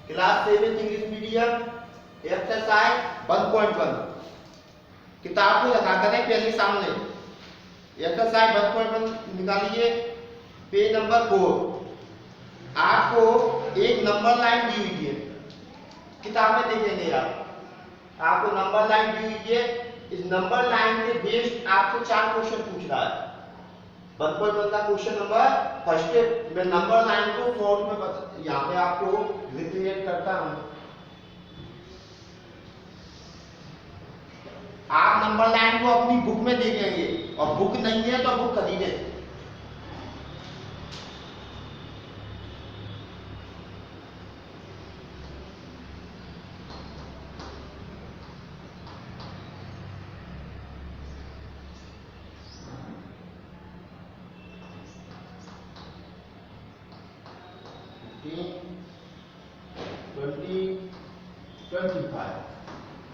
Class 7 English medium exercise 1.1 किताब को रखा करें पहले सामने। एक्सरसाइज 1.1 निकालिए, पेज नंबर 4। आपको एक नंबर लाइन दी हुई है, किताब में देखेंगे आपको नंबर लाइन दी हुई है। इस नंबर लाइन के बेस्ड आपसे 4 क्वेश्चन पूछ रहा है। 1.1 का क्वेश्चन नंबर फर्स्ट मैं नंबर लाइन को शॉर्ट में यहाँ पे आपको रिप्रेजेंट करता हूं। आप नंबर लाइन को अपनी बुक में देखेंगे और बुक नहीं है तो बुक खरीदे।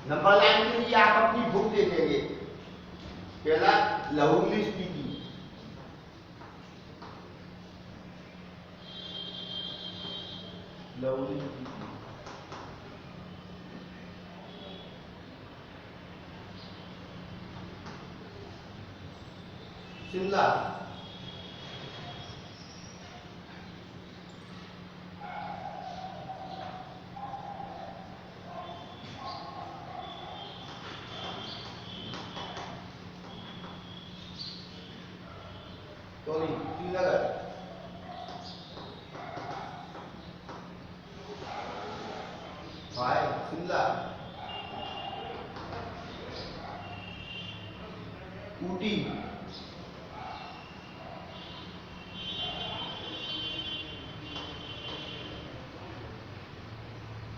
नंबर लाइन के लिए आप अपनी बुक देखेंगे। पहला lovely speaking, lovely speaking, Shimla, Srinagar, Shimla, Ooty,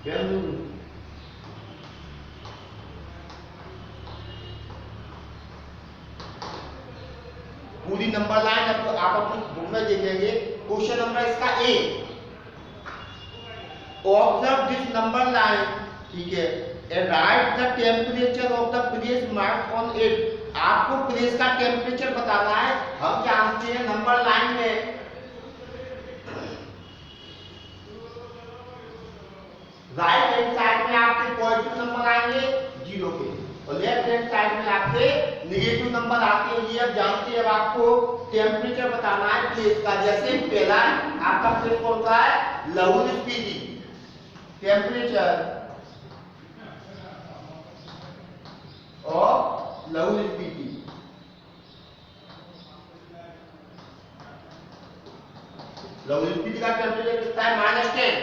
Bengaluru, पूरी नंबर लाइन आप अपनी बुक में देखेंगे। क्वेश्चन नंबर इसका ए, ऑब्जर्व दिस नंबर लाइन, ठीक है, and right the temperature of the place marked on it. आपको प्लेस का टेम्परेचर बताना है। हम जानते हैं नंबर लाइन में राइट हैंड साइड में आपके पॉजिटिव नंबर आएंगे 0 के और लेफ्ट हैंड साइड में आपके नेगेटिव नंबर आते हैं। ये अब जानते हैं। अब आपको टेम्परेचर बताना है प्लेस का। जैसे पहला आपका प्लेस कौन सा है, लाहौर स्पीति, टेम्परेचर और लाहौर स्पीति, लाहौर स्पीति का टेम्परेचर कितना है, -10,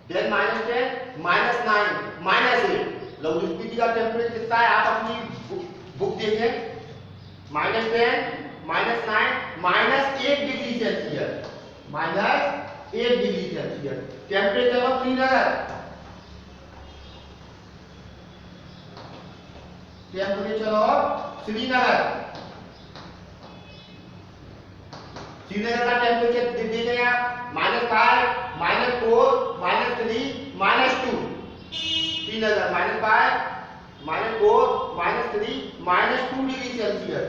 देन -10, -9, -8। लाहौर स्पीति का टेम्परेचर कितना है, आप अपनी बुक देखें, -10, -9, -1 degree Celsius, -1 degree Celsius. Temperature of Srinagar, temperature of Srinagar, Srinagar का टेम्परेचर दे देंगे आप -5, -4, -3, -2। Srinagar -5, -4, -3, -2 degree Celsius.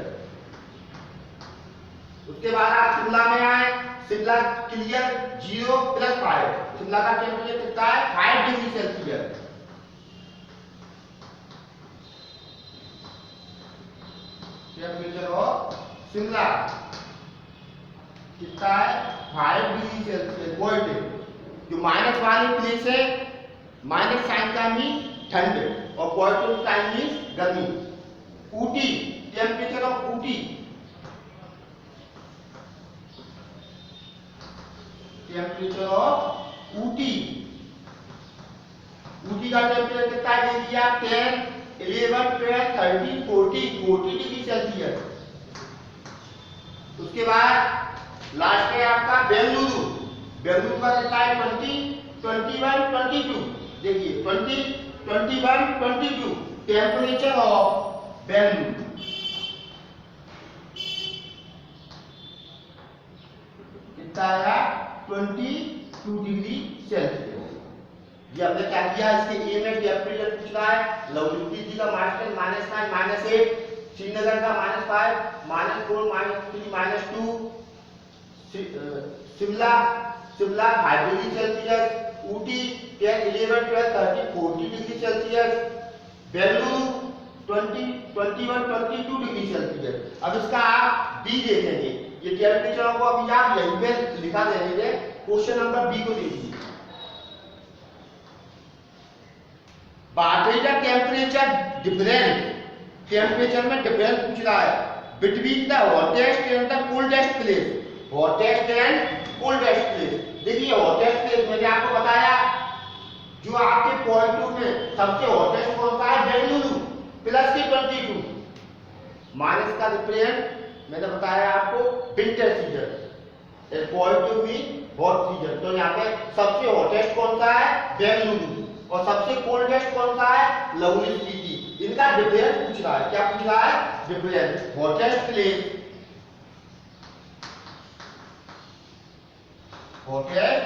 उसके बाद आप शिमला में आए, शिमला क्लियर 0 + 5। शिमला का टेम्परेचर कितना है, 5 degree Celsius. Temperature of Shimla कितना है, 5 डिग्री सेल्सियस पॉजिटिव। जो माइनस वाली प्लेस है, माइनस साइन का मीन ठंड और पॉजिटिव साइन मीन गर्मी। Ooty, temperature of Ooty, temperature of Ooty, Ooty का टेम्परेचर कितना है, दे दिया 10, 11, 12, 13, 40 डिग्री सेल्सियस। उसके बाद लास्ट है आपका बेंगलुरु, बेंगलुरु का कितना है 20, 21, 22। देखिए 20, 21, 22 टेम्परेचर ऑफ बेंगलुरु। कितना आया, 22 डिग्री सेल्सियस। ये हमने क्या किया, इसके ए में टेम्परेचर पूछ रहा है। लाहौर स्पीति का -10, -9, -8, श्रीनगर का -5, -4, -3, -2, Shimla 5 degree Celsius, Ooty 10, 11, 12, 13, 14 degree Celsius, Bengaluru 20, 21, 22 degree Celsius. अब इसका आप बी देखेंगे, ये टेम्परेचर को अभी आप यहीं पे लिखा देंगे, क्वेश्चन नंबर बी को देखिए। What is the temperature difference, temperature में डिफरेंस पूछ रहा है between the hottest and the coldest place, hottest and coldest place. देखिए हॉटेस्ट प्लेस मैंने आपको बताया, जो आपके पॉइंट 2 में सबसे हॉटेस्ट कौन सा है, बेंगलुरु प्लस के 22, माइनस का रिप्रेजेंट मैंने बताया आपको विंटर सीजन, पॉइंट 2 में हॉट सीजन। तो यहाँ पे सबसे हॉटेस्ट कौन सा है, बेंगलुरु, और सबसे कोल्डेस्ट कौन सा है, लवली स्पीति। इनका डिफरेंस पूछ रहा है, क्या पूछ रहा है, difference. Hottest place, hottest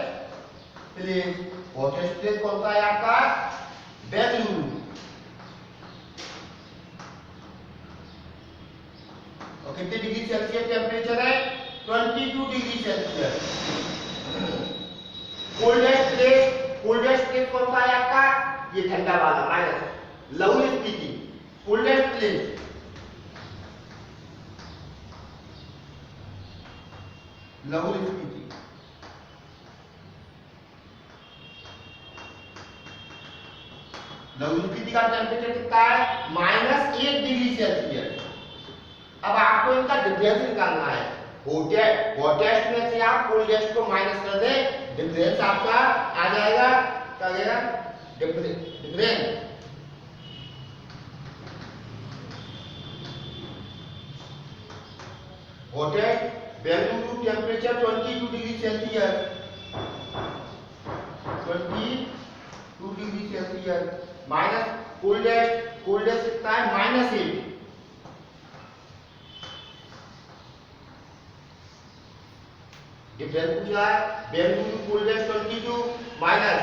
place, hottest place कौन सा है आपका, बेंगलुरु। और कितने डिग्री सेल्सियस टेम्परेचर है, 22 degree Celsius. Coldest place, coldest place कौन सा है आपका, ये ठंडा वाला minus, lovely Spiti. Coldest place, lovely Spiti. Lovely Spiti का टेम्परेचर कितना है, -1 डिग्री सेल्सियस। अब आपको इनका डिफरेंस निकालना है, हॉटेस्ट में से आप कोल्डेस्ट को माइनस कर दे, डिफरेंस आपका आ जाएगा, क्या आएगा, difference. Hottest Bengaluru temperature 22 degree Celsius, 22 degree Celsius, minus coldest, coldest कितना है, -8। डिफरेंस पूछ रहा है, Bengaluru coldest 22 minus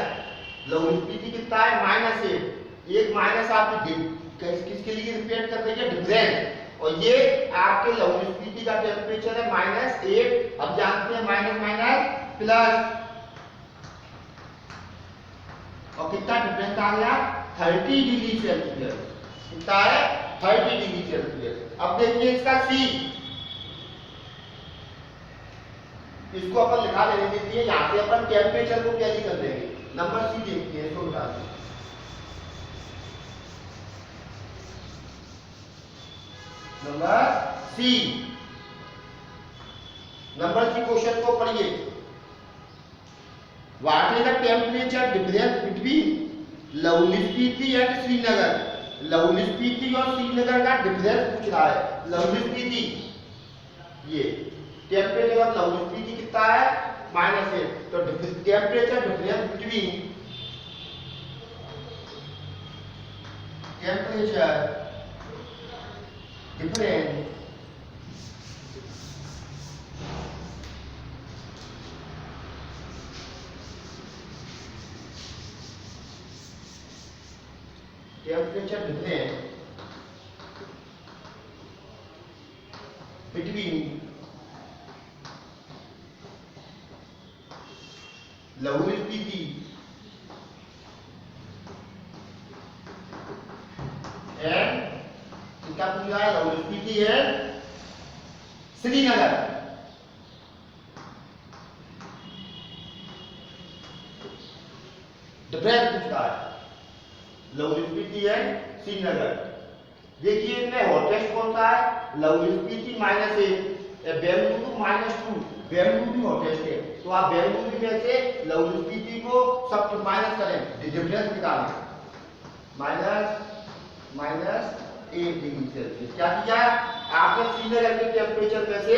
lovely Spiti कितना है, -8। एक माइनस आप किसके लिए रिप्रेजेंट कर देंगे, डिफरेंस। और ये आपके लवली स्पीति का टेम्परेचर है -8। अब जानते हैं माइनस माइनस प्लस, और कितना डिफरेंस आ गया, 30 डिग्री सेल्सियस। कितना है, 30 डिग्री सेल्सियस। अब देखिए इसका सी, इसको अपन लिखा लेने दीजिए, यहाँ से अपन टेम्परेचर को कैरी कर देंगे। नंबर सी देखिए, इसको उठा दीजिए, number C. Number C question को पढ़िए। What is the temperature difference between lovely Spiti and Srinagar, lovely Spiti और श्रीनगर का डिफरेंस पूछ रहा है। लवली स्पीति, ये टेम्परेचर ऑफ लवली स्पीति कितना है, -8। तो temperature difference between, temperature difference temperature difference between lovely Spiti and, इसका पूछा है lovely Spiti and Srinagar. Difference पूछ रहा है लवली स्पीति एंड श्रीनगर। देखिए इनमें हॉटेस्ट कौन सा है, लवली स्पीति -8, बेंगलुरु -2, बेंगलुरु भी हॉटेस्ट है। तो आप बेंगलुरु में से लवली स्पीति को सब माइनस करें, डिफरेंस निकालें, -1 डिग्री सेल्सियस। क्या किया आपने, श्रीनगर के टेम्परेचर में से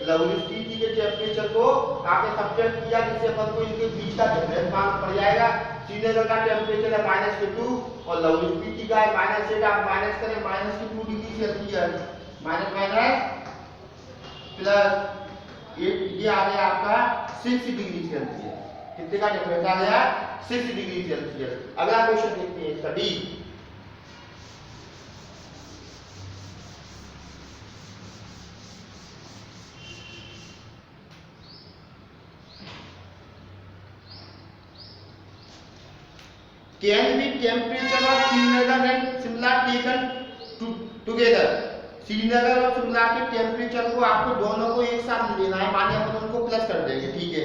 लवली स्पीति के टेम्परेचर को आपने सब्ट्रैक्ट किया, जिससे अपन को इनके बीच का डिफरेंस मालूम पड़ जाएगा। श्रीनगर का टेम्परेचर है -2 और लवली स्पीति का है -8। आप माइनस करें, -2 degree Celsius, minus minus plus 8, ये आ गया आपका 6 डिग्री सेल्सियस। कितने का डिफरेंस आ गया, 6 डिग्री सेल्सियस। अगला क्वेश्चन देखते हैं इसका D. Can be temperature of Srinagar and Shimla taken together. Srinagar और शिमला के टेम्परेचर को आपको दोनों को एक साथ लेना है, मानिए अपन उनको प्लस कर देंगे, ठीक है।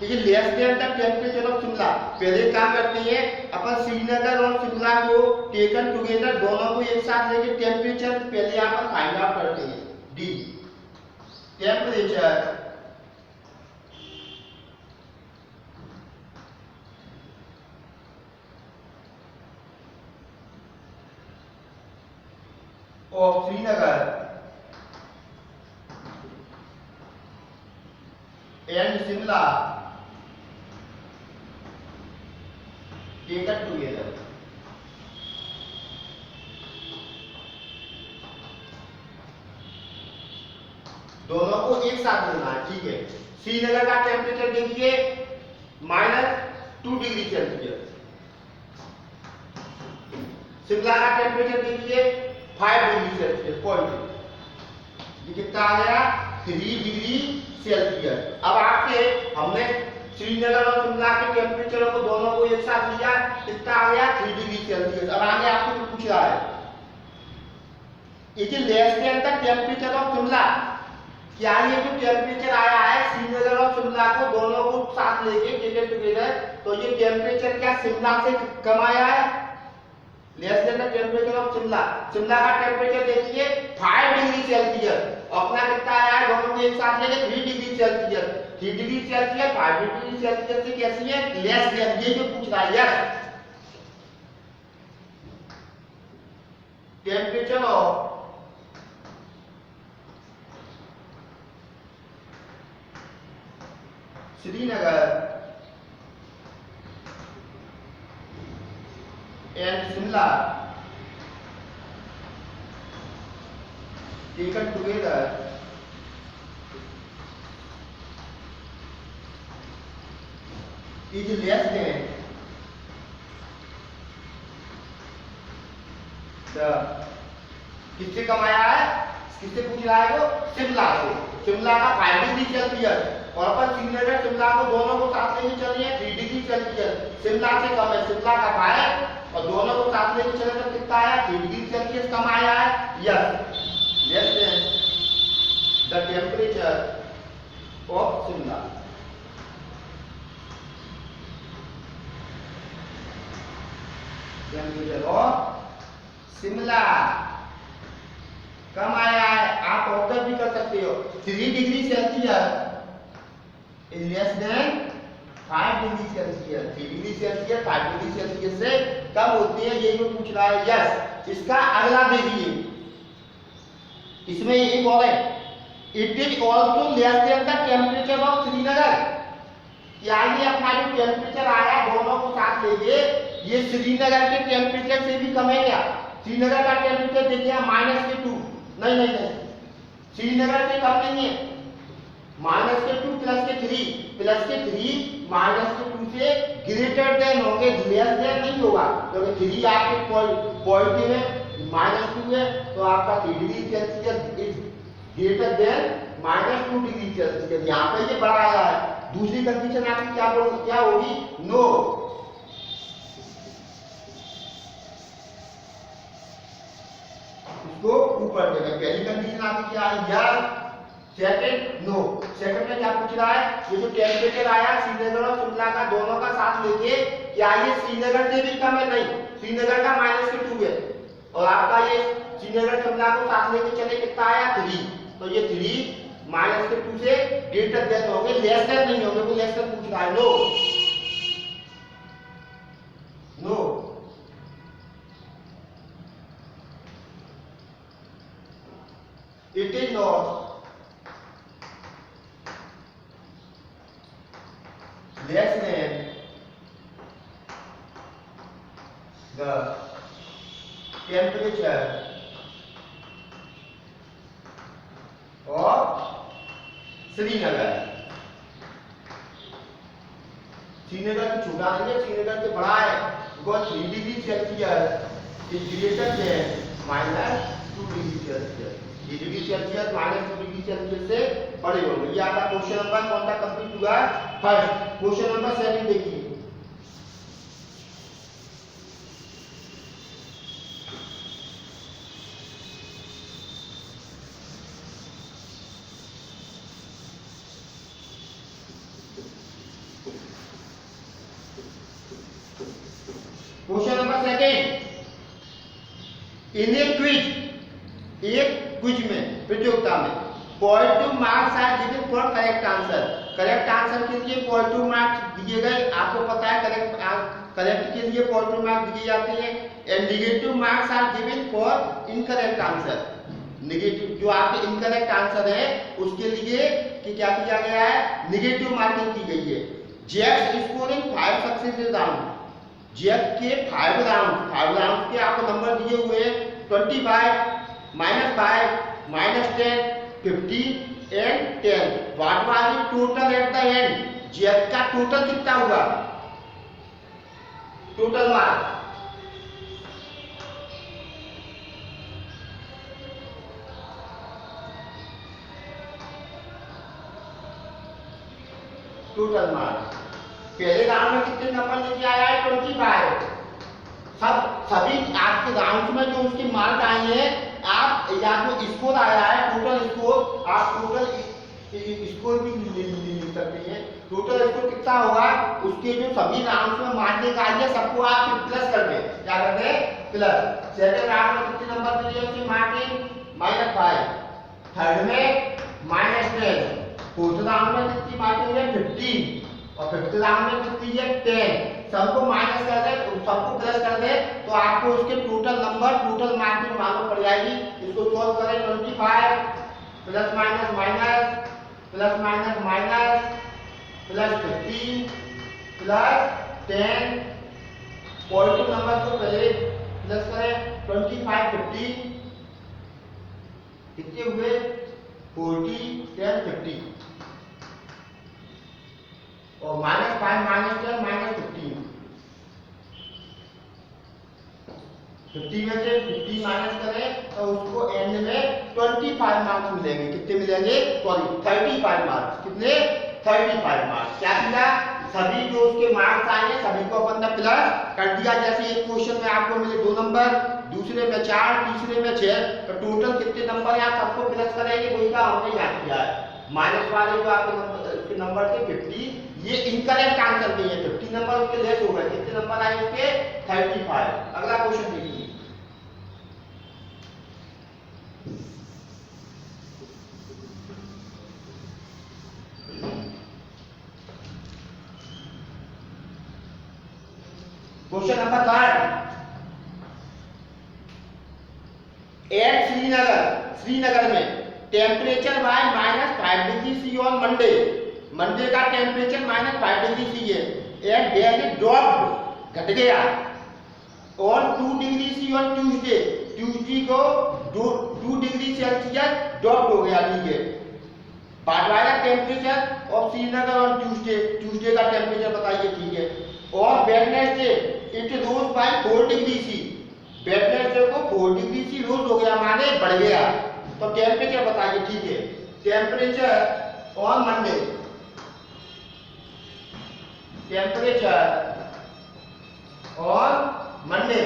ये less than the temperature of Shimla. पहले काम करते हैं अपन श्रीनगर और शिमला को टेकन टुगेदर दोनों को एक साथ लेके टेम्परेचर पहले अपन फाइंड आउट करते हैं। D temperature of Srinagar and Shimla taken together. दोनों को एक साथ लेना है, ठीक है। श्रीनगर का टेम्परेचर देखिए -2 डिग्री सेल्सियस, शिमला का टेम्परेचर देखिए 5 डिग्री सेल्सियस पॉइंट। ये कितना आ गया 3 डिग्री सेल्सियस। अब आपसे हमने श्रीनगर और शिमला के टेम्परेचर को दोनों को एक साथ लिया, कितना आ गया 3 डिग्री सेल्सियस। अब आगे आपको पूछ रहा है it is less than the temperature of Shimla. क्या ये जो टेम्परेचर आया है श्रीनगर और शिमला को दोनों को साथ लेके टेकन टुगेदर, तो ये टेम्परेचर क्या शिमला से कम आया है? Less than the temperature of Shimla. Shimla का टेम्परेचर देखिए 5 डिग्री सेल्सियस, अपना कितना आया है दोनों को एक साथ लेके 3 degree Celsius. 3 degree Celsius 5 degree Celsius से कैसी है? Less than. ये जो पूछ रहा है yes temperature of Srinagar and Shimla taken together is less than the किससे कम आया है? किससे पूछ रहा है वो? शिमला से। शिमला का 5 डिग्री सेल्सियस और अपन श्रीनगर शिमला को दोनों को साथ लेके चलिए 3 डिग्री सेल्सियस। शिमला से कम है, शिमला का 5 और दोनों को साथ लेके चले तो कितना आया 3 डिग्री सेल्सियस कम आया है। Yes less than the temperature of Shimla. Temperature of Shimla कम आया है। आप ऑब्जर्व भी कर सकते हो 3 degree Celsius is less than 5 degree Celsius. 3 degree Celsius 5 degree Celsius से कम होती है, ये जो पूछ रहा है यस। इसका अगला देखिए, इसमें एक और है it is also less than the temperature of Srinagar. क्या ये अपना जो टेम्परेचर आया दोनों को साथ लेके ये श्रीनगर के टेम्परेचर से भी कम है क्या? श्रीनगर का टेम्परेचर देखिए -2, नहीं श्रीनगर से कम नहीं है, -2 +3 -2 से ग्रेटर देन होंगे, लेस देन नहीं होगा क्योंकि 3 आपके पॉजिटिव है, -2 है तो आपका 3 degree Celsius is greater than -2 degree Celsius. यहाँ पे ये बढ़ा आया है। दूसरी कंडीशन आपकी क्या होगी? नो। इसको ऊपर देगा। पहली कंडीशन आपकी क्या है? यस। Second no. सेकंड में क्या पूछ रहा है? ये जो टेम्परेचर आया श्रीनगर और शिमला का दोनों का साथ लेके क्या ये श्रीनगर से भी कम है? नहीं, श्रीनगर का -2 है और आपका ये श्रीनगर शिमला को साथ लेके चले कितना आया 3, तो ये 3 -2 से ग्रेटर देन होंगे, लेस देन नहीं होंगे। वो लेस देन पूछ रहा है। No it is not less than the temperature of Srinagar. Srinagar से छोटा नहीं है, श्रीनगर से बड़ा है, because 3 degree Celsius is greater than -2 degree Celsius. 3 degree Celsius -2 degree Celsius से बड़े होंगे। ये आपका क्वेश्चन नंबर कौन सा कंप्लीट हुआ? फर्स्ट। क्वेश्चन नंबर 7 देखिए। इन ए क्विज, एक क्विज में, प्रतियोगिता में, positive marks are given for correct answer. Correct answer के लिए पॉजिटिव मार्क्स दिए गए, आपको पता है करेक्ट के लिए पॉजिटिव मार्क्स दिए जाते हैं, and negative marks are given for incorrect answer. Negative जो आपके इनकरेक्ट आंसर है उसके लिए कि क्या किया गया है, नेगेटिव मार्किंग की गई है। Jack scoring 5 successive round, Jack के 5 राउंड के आपको नंबर दिए हुए हैं, 25, -5, -10, 15 and 10। What was the total at the end, Jack का टोटल कितना हुआ, टोटल मार्क्स, टोटल मार्क्स पहले राउंड में कितने नंबर लेके आया है, 25। सभी आपके राउंड में जो उसके मार्क आए हैं, आप या जो स्कोर आया है, टोटल स्कोर, आप टोटल स्कोर भी लिख सकते हैं। टोटल स्कोर कितना होगा, उसके जो सभी राउंड में मार्क निकालिए, सबको आप प्लस कर दें, क्या कर दें, प्लस। सेकंड राउंड में कितने नंबर मिले उसकी मार्किंग, -5, थर्ड में -10, फोर्थ राउंड में कितनी मार्किंग है, 15, और फिफ्थ राउंड में कितनी है, 10। सबको माइनस कर दे, सबको प्लस कर दे, तो आपको उसके टोटल नंबर, टोटल मार्किंग मालूम पड़ जाएगी। इसको सॉल्व करें, 25 plus minus minus plus minus minus plus 15 plus 10, positive number को पहले प्लस करें, 25, 15 कितने हुए, 40, 10, 50, और -5, -10, -15, 50 में से 50 माइनस करें तो उसको एंड में 25 मार्क्स मिलेंगे। कितने मिलेंगे, सॉरी 35 मार्क्स। कितने, 35 मार्क्स। क्या मिला, सभी जो उसके मार्क्स आए हैं सभी को अपन ने प्लस कर दिया। जैसे एक क्वेश्चन में आपको मिले 2 नंबर, दूसरे में 4, तीसरे में 6, तो टोटल कितने नंबर है आप सबको प्लस करेंगे, वही का हमने याद किया है। माइनस वाले जो आपके नंबर थे 50, ये इनकरेक्ट आंसर नहीं है, 50 नंबर उसके लेस हो गए। कितने नंबर आए उसके, 35। अगला क्वेश्चन देखिए, क्वेश्चन नंबर 3। एट श्रीनगर में temperature by -5 degree C on Monday, Monday का टेम्परेचर -5 डिग्री सी है, एंड डेली ड्रॉप घट गया on 2 degree C on Tuesday, Tuesday को 2 डिग्री सेल्सियस ड्रॉप हो गया, ठीक है। बाटवारा temperature of Srinagar on Tuesday, Tuesday का टेम्परेचर बताइए, ठीक है। और Wednesday it rose by 4 degree C, Wednesday को 4 डिग्री सी रोज हो गया, माने बढ़ गया। तो टेम्परेचर बताइए, ठीक है। Temperature on Monday, temperature on Monday,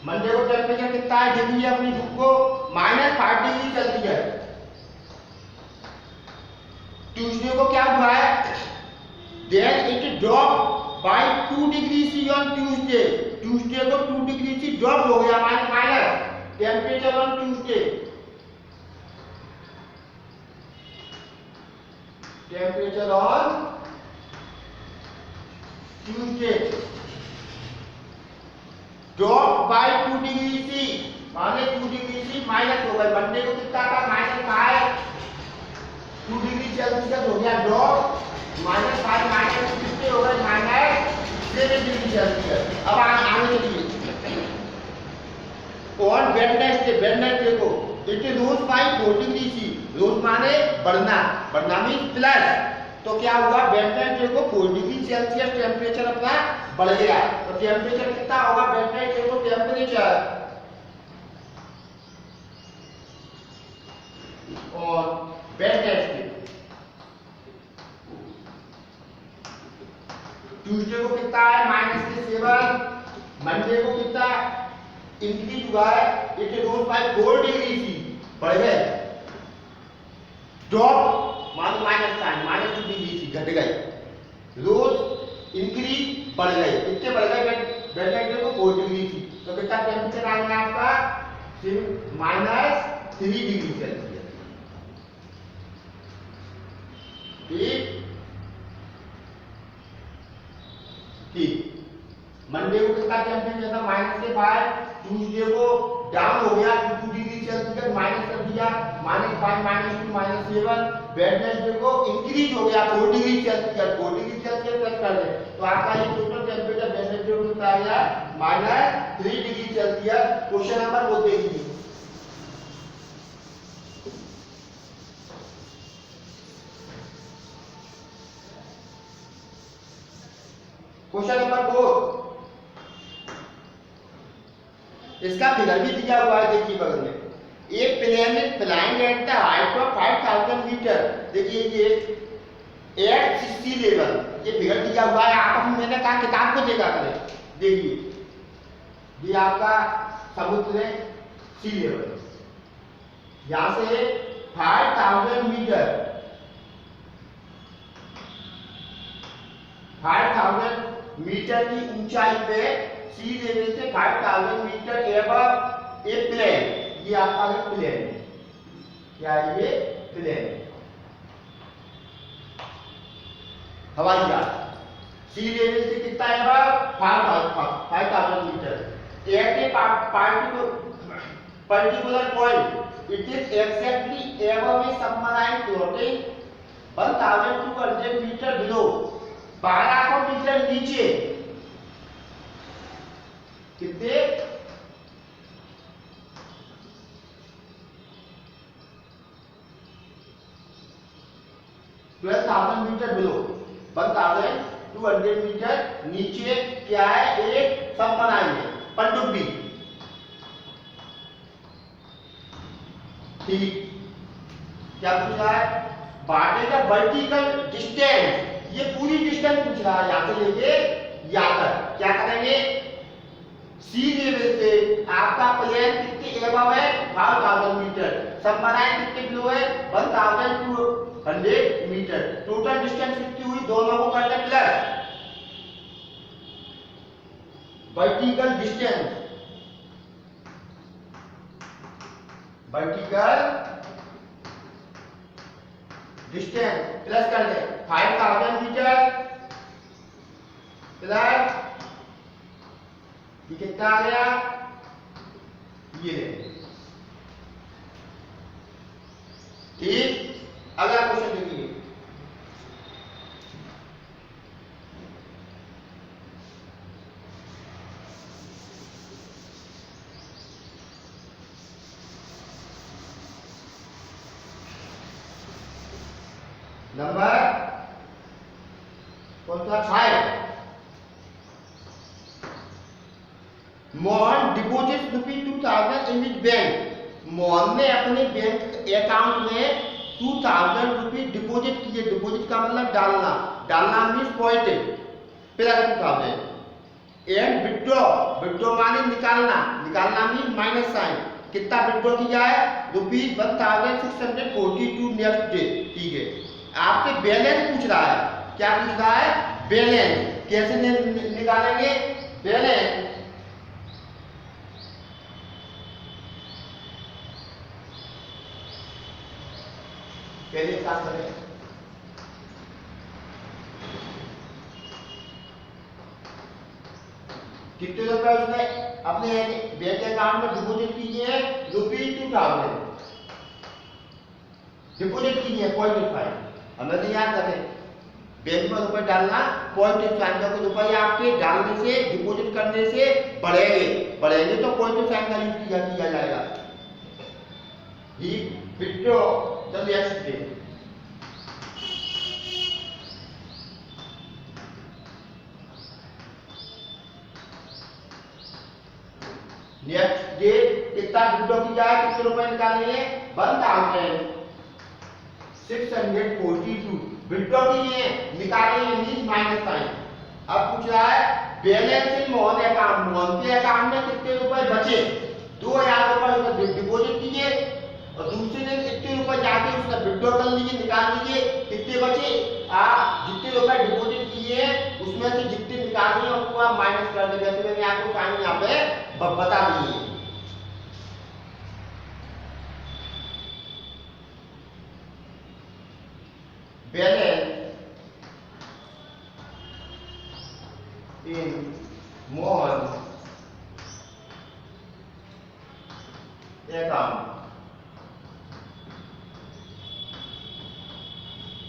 Monday को टेम्परेचर कितना है, देखिए अपनी बुक को, -5 डिग्री सेल्सियस। ट्यूसडे को क्या हुआ है, then it drop by 2 degree C on Tuesday, Tuesday को 2 डिग्री सी ड्रॉप हो गया, minus temperature on Tuesday, temperature on Tuesday drop by 2 degree C, माने 2 डिग्री सी माइनस हो गए। मंडे को कितना था, -5, 2 डिग्री सेल्सियस हो गया ड्रॉप, -5 माइनस कितने हो गए, -7 डिग्री सेल्सियस। अब आगे चलिए, और वेडनेसडे को it rose by 4 degree C, rose माने बढ़ना, बढ़ना मीन प्लस, तो क्या हुआ, वेडनेसडे को 4 डिग्री सेल्सियस टेम्परेचर अपना बढ़ गया। तो टेम्परेचर कितना होगा, वेडनेसडे को टेम्परेचर और वेडनेसडे, ट्यूसडे को कितना है, -7, मंडे को कितना इंक्रीज हुआ है, it rose by 4 degree C, बढ़ गए। ड्रॉप मान -2 डिग्री सी घट गए, रोज इंक्रीज बढ़ गए, कितने बढ़ गए, बैलेंस देखो 4 डिग्री थी, तो कितना टेम्परेचर आएगा आपका -3 डिग्री सेल्सियस। ठीक ठीक। मंडे को कितना टेम्परेचर था -5, ट्यूसडे को डाउन हो गया 2 डिग्री सेल्सियस, माइनस कर दिया -5 -2 -7, वेडनेसडे को इंक्रीज हो गया 4 degree Celsius, 4 degree Celsius plus कर दे तो आपका ये टोटल टेम्परेचर वेडनेसडे को कितना आया -3 डिग्री सेल्सियस। क्वेश्चन नंबर वो देखिए, क्वेश्चन नंबर 4, इसका फिगर भी दिया हुआ है, देखिए बगल में। A plane is flying at the height of 5000 metre, देखिए ये एट सी लेवल, ये फिगर दिया हुआ है। आप मैंने कहा किताब को देखा करें, देखिए ये आपका समुद्र सी लेवल, यहां से 5000 मीटर, 5000 मीटर की ऊंचाई पे सी लेवल से 5000 मीटर एबव ए प्लेन, ये आपका है प्लेन, क्या ये प्लेन, हवाई जहाज, सी लेवल से कितना above 5000 metre at a particular point it is exactly above a submarine floating 1200 metre below, 1200 metre नीचे, कितने 12,000 मीटर बिलो, 1200 मीटर नीचे क्या है, एक सबमराइन है, पनडुब्बी। ठीक, क्या पूछ रहा है, what is the vertical distance, ये पूरी डिस्टेंस पूछ रहा है, यहां से लेके यहां तक। क्या करेंगे, सी लेवल से आपका प्लेन कितने एबव है 5000 मीटर, सबमराइन कितने बिलो है 1200 मीटर, टोटल डिस्टेंस कितनी हुई, दोनों को कर ले plus, vertical distance, vertical distance plus कर दे 5000 मीटर प्लस ये कितना आ गया, ये ठीक। अगला क्वेश्चन देखिए, नंबर कौन सा 5, Mohan deposit ₹2000 in his bank, Mohan ने अपने बैंक अकाउंट में 2000 रुपये डिपोजिट किए, डिपोजिट का मतलब डालना, डालना means point plus 2000, and withdraw, withdraw माने निकालना, निकालना मीन्स माइनस साइन, कितना विड्रॉ किया है ₹1642 नेक्स्ट डे। ठीक है, आपसे बैलेंस पूछ रहा है, क्या पूछ रहा है, बैलेंस, कैसे निकालेंगे बैलेंस, पहले क्या करें, कितने रुपए उसने अपने बैंक अकाउंट में डिपोजिट किए ₹2000 डिपोजिट किए 0.5, हमें तो याद रखें बैंक में रुपए डालना 0.5, रुपये आपके डालने से डिपोजिट करने से बढ़ेंगे, बढ़ेंगे तो 0.5 का यूज किया जाएगा। Withdraw the next day, next day कितना विड्रॉ किया है, कितने रुपए निकाले हैं 1642 विड्रॉ किए, निकाले मींस माइनस साइन। अब पूछ रहा है बैलेंस इन मोहन अकाउंट, मोहन के अकाउंट में कितने रुपए बचे, 2000 रुपए डिपोजिट किए और दूसरे दिन कितने रुपए जाके उसका विड्रॉ कर लीजिए, निकाल लीजिए, कितने बचे, आप जितने रुपए डिपोजिट किए दिए हैं उसमें से जितनी निकालनी है उसको आप माइनस कर देंगे। जैसे मैंने आपको साइन यहाँ पे बता दिए। बैलेंस इन मोहन अकाउंट।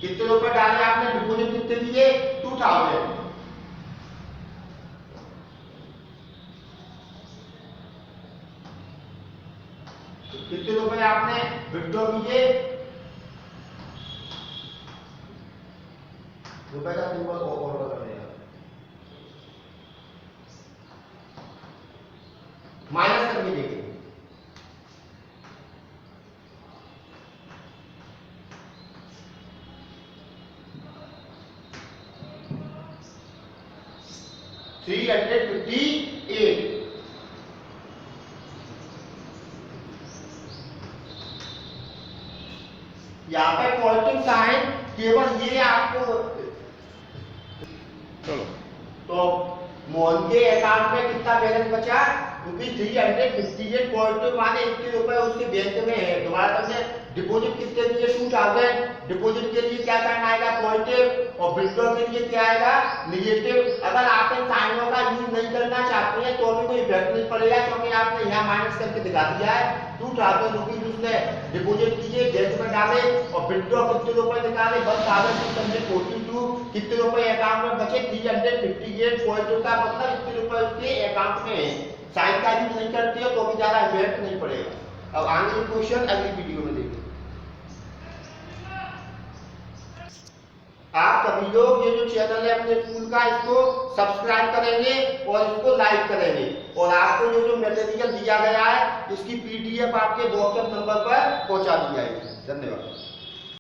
कितने रुपए डाले आपने, डिपॉजिट कितने दिए, 2000। कितने रुपए आपने विड्रॉ किए, रुपए का सिंबल ऑर्डर कर देगा, माइनस करके देखिए। $358। यहाँ पे पॉजिटिव साइन केवल ये आपको, चलो तो मोहन के अकाउंट में कितना बैलेंस बचा, ₹358 पॉजिटिव, माने 21 रुपए उसके बैंक में है। दोबारा समझे, डिपॉजिट कितने दिए, 2000। डिपॉजिट के लिए क्या साइन आएगा, पॉजिटिव, और विड्रॉ के लिए क्या आएगा, निगेटिव। अगर आप इन साइनों का यूज नहीं करना चाहते हैं तो भी कोई इफेक्ट नहीं पड़ेगा, क्योंकि आपने यहाँ माइनस करके दिखा दिया है। 2000 उसने डिपॉजिट किए, बैंक में डाले, और विड्रॉ कितने रुपए निकाले, 1642। कितने रुपए अकाउंट में बचे, 358 पॉजिटिव का मतलब इतने रुपए उसके अकाउंट में है। साइन का यूज नहीं करते हो तो भी ज्यादा इफेक्ट नहीं पड़ेगा। अब आगे क्वेश्चन अगली वीडियो में देखें। आप सभी लोग ये जो चैनल है अपने स्कूल का, इसको सब्सक्राइब करेंगे और इसको लाइक करेंगे, और आपको जो मटेरियल दिया गया है इसकी PDF आपके व्हाट्सएप नंबर पर पहुंचा दी जाएगी। धन्यवाद।